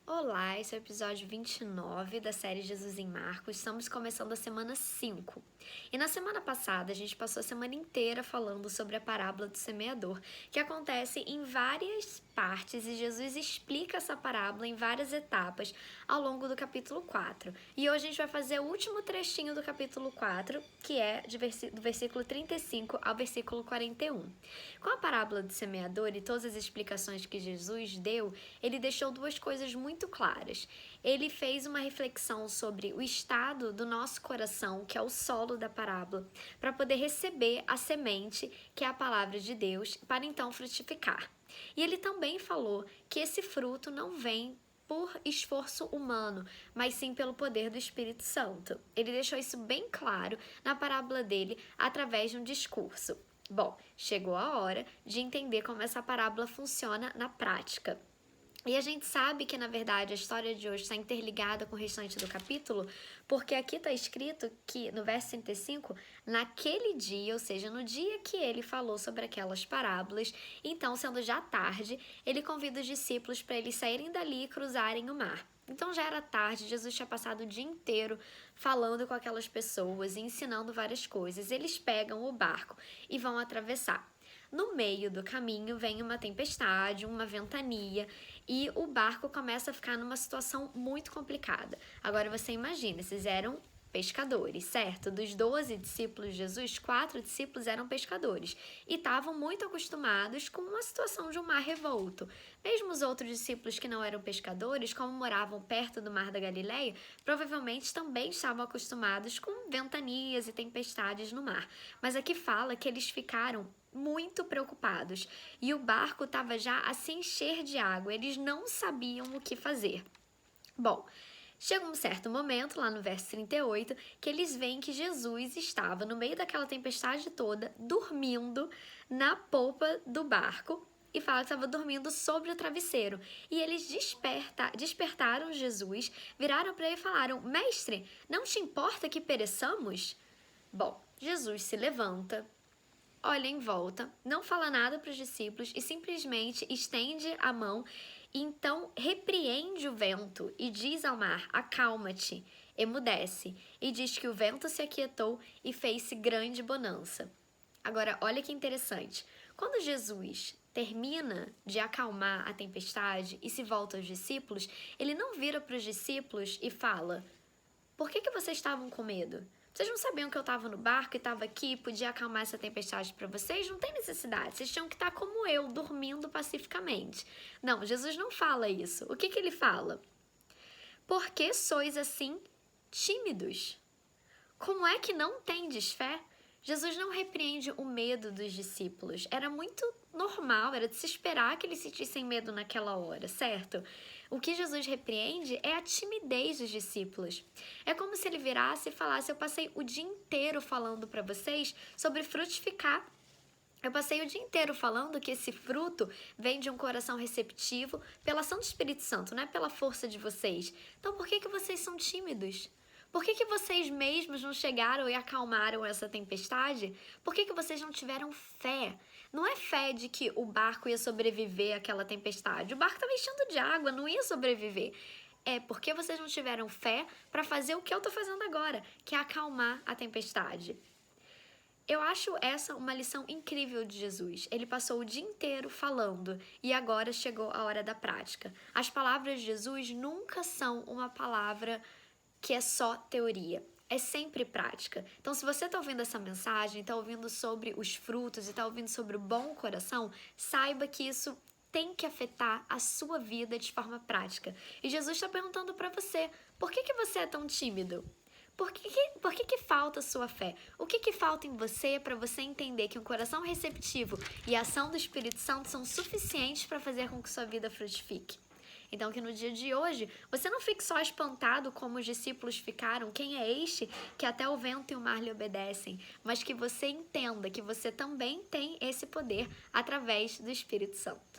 Olá, esse é o episódio 29 da série Jesus em Marcos. Estamos começando a semana 5. E na semana passada, a gente passou a semana inteira falando sobre a parábola do semeador, que acontece em várias partes e Jesus explica essa parábola em várias etapas ao longo do capítulo 4. E hoje a gente vai fazer o último trechinho do capítulo 4, que é do versículo 35 ao versículo 41. Com a parábola do semeador e todas as explicações que Jesus deu, ele deixou duas coisas muito claras. Ele fez uma reflexão sobre o estado do nosso coração, que é o solo da parábola, para poder receber a semente, que é a palavra de Deus, para então frutificar. E ele também falou que esse fruto não vem por esforço humano, mas sim pelo poder do Espírito Santo. Ele deixou isso bem claro na parábola dele através de um discurso. Bom, chegou a hora de entender como essa parábola funciona na prática. E a gente sabe que, na verdade, a história de hoje está interligada com o restante do capítulo, porque aqui está escrito que, no verso 35, naquele dia, ou seja, no dia que ele falou sobre aquelas parábolas, então, sendo já tarde, ele convida os discípulos para eles saírem dali e cruzarem o mar. Então já era tarde, Jesus tinha passado o dia inteiro falando com aquelas pessoas e ensinando várias coisas. Eles pegam o barco e vão atravessar. No meio do caminho vem uma tempestade, uma ventania e o barco começa a ficar numa situação muito complicada. Agora você imagina, esses eram pescadores, certo? Dos 12 discípulos de Jesus, 4 discípulos eram pescadores e estavam muito acostumados com uma situação de um mar revolto. Mesmo os outros discípulos que não eram pescadores, como moravam perto do Mar da Galileia, provavelmente também estavam acostumados com ventanias e tempestades no mar. Mas aqui fala que eles ficaram muito preocupados e o barco estava já a se encher de água, eles não sabiam o que fazer. Bom, chega um certo momento, lá no verso 38, que eles veem que Jesus estava no meio daquela tempestade toda, dormindo na polpa do barco, e fala que estava dormindo sobre o travesseiro. E eles despertaram Jesus, viraram para ele e falaram: Mestre, não te importa que pereçamos? Bom, Jesus se levanta, olha em volta, não fala nada para os discípulos e simplesmente estende a mão e então repreende o vento e diz ao mar: acalma-te, emudece, e diz que o vento se aquietou e fez-se grande bonança. Agora, olha que interessante. Quando Jesus termina de acalmar a tempestade e se volta aos discípulos, ele não vira para os discípulos e fala: por que vocês estavam com medo? Vocês não sabiam que eu estava no barco e estava aqui e podia acalmar essa tempestade para vocês? Não tem necessidade. Vocês tinham que estar como eu, dormindo pacificamente. Não, Jesus não fala isso. O que ele fala? Por que sois assim tímidos? Como é que não tendes fé? Jesus não repreende o medo dos discípulos. Era muito normal, era de se esperar que eles sentissem medo naquela hora, certo? O que Jesus repreende é a timidez dos discípulos. É como se ele virasse e falasse: eu passei o dia inteiro falando para vocês sobre frutificar. Eu passei o dia inteiro falando que esse fruto vem de um coração receptivo pela ação do Espírito Santo, não é pela força de vocês. Então por que vocês são tímidos? Por que vocês mesmos não chegaram e acalmaram essa tempestade? Por que vocês não tiveram fé? Não é fé de que o barco ia sobreviver àquela tempestade. O barco estava enchendo de água, não ia sobreviver. É porque vocês não tiveram fé para fazer o que eu estou fazendo agora, que é acalmar a tempestade. Eu acho essa uma lição incrível de Jesus. Ele passou o dia inteiro falando e agora chegou a hora da prática. As palavras de Jesus nunca são uma palavra que é só teoria. É sempre prática. Então, se você está ouvindo essa mensagem, está ouvindo sobre os frutos e está ouvindo sobre o bom coração, saiba que isso tem que afetar a sua vida de forma prática. E Jesus está perguntando para você: por que você é tão tímido? Por que falta a sua fé? O que falta em você para você entender que um coração receptivo e a ação do Espírito Santo são suficientes para fazer com que sua vida frutifique? Então, que no dia de hoje, você não fique só espantado como os discípulos ficaram, quem é este que até o vento e o mar lhe obedecem, mas que você entenda que você também tem esse poder através do Espírito Santo.